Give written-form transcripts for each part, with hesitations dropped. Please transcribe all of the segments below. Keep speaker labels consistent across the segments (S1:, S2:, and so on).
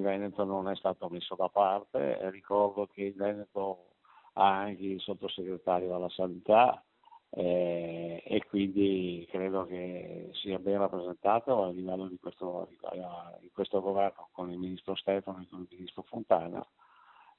S1: Veneto non è stato messo da parte. Ricordo che il Veneto ha anche il sottosegretario alla sanità, e quindi credo che sia ben rappresentato a livello di questo governo con il ministro Stefano e con il ministro Fontana,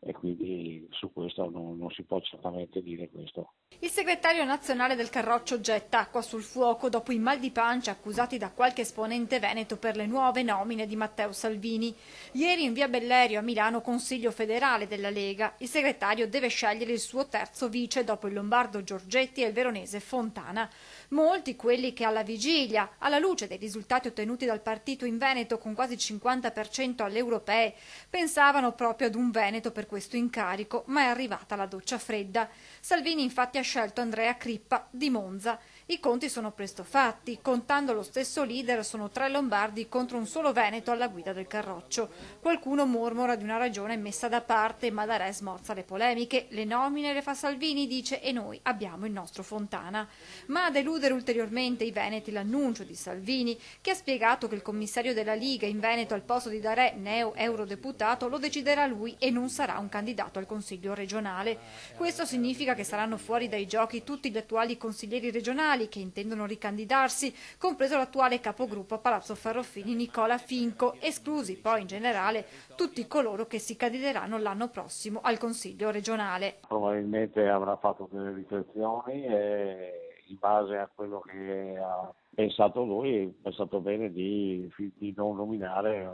S1: e quindi su questo non si può certamente dire questo.
S2: Il segretario nazionale del Carroccio getta acqua sul fuoco dopo i mal di pancia accusati da qualche esponente veneto per le nuove nomine di Matteo Salvini. Ieri in via Bellerio a Milano, Consiglio federale della Lega, il segretario deve scegliere il suo terzo vice dopo il lombardo Giorgetti e il veronese Fontana. Molti quelli che alla vigilia, alla luce dei risultati ottenuti dal partito in Veneto con quasi il 50% alle europee, pensavano proprio ad un Veneto per questo incarico, ma è arrivata la doccia fredda. Salvini infatti ha scelto Andrea Crippa di Monza. I conti sono presto fatti, contando lo stesso leader sono 3 lombardi contro un solo veneto alla guida del Carroccio. Qualcuno mormora di una ragione messa da parte, ma da re smorza le polemiche. Le nomine le fa Salvini, dice, e noi abbiamo il nostro Fontana. Ma a deludere ulteriormente i veneti l'annuncio di Salvini, che ha spiegato che il commissario della Liga in Veneto al posto di Darè, neo eurodeputato, lo deciderà lui e non sarà un candidato al Consiglio regionale. Questo significa che saranno fuori dai giochi tutti gli attuali consiglieri regionali che intendono ricandidarsi, compreso l'attuale capogruppo a Palazzo Farroffini Nicola Finco, esclusi poi in generale tutti coloro che si candideranno l'anno prossimo al Consiglio regionale.
S1: Probabilmente avrà fatto delle riflessioni e in base a quello che ha pensato lui, ha pensato bene di non nominare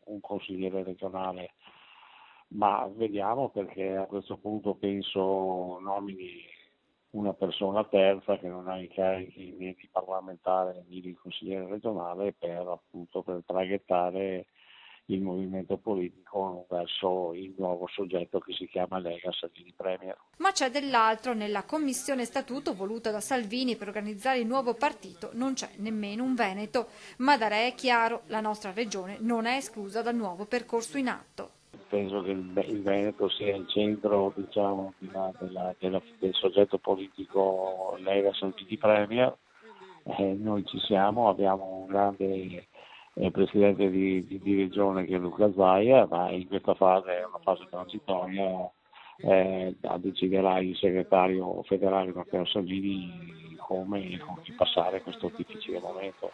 S1: un consigliere regionale. Ma vediamo, perché a questo punto penso nomini una persona terza che non ha incarichi né di parlamentare né di consigliere regionale per traghettare il movimento politico verso il nuovo soggetto che si chiama Lega Salvini Premier.
S2: Ma c'è dell'altro: nella commissione statuto voluta da Salvini per organizzare il nuovo partito non c'è nemmeno un veneto, ma da re è chiaro, la nostra regione non è esclusa dal nuovo percorso in atto.
S1: Penso che il Veneto sia il centro, diciamo, del soggetto politico Lega Salvini Premier. Noi ci siamo, abbiamo un grande presidente di regione che è Luca Zaia, ma in questa fase è una fase transitoria, deciderà il segretario federale Matteo Salvini come e con chi passare questo difficile momento.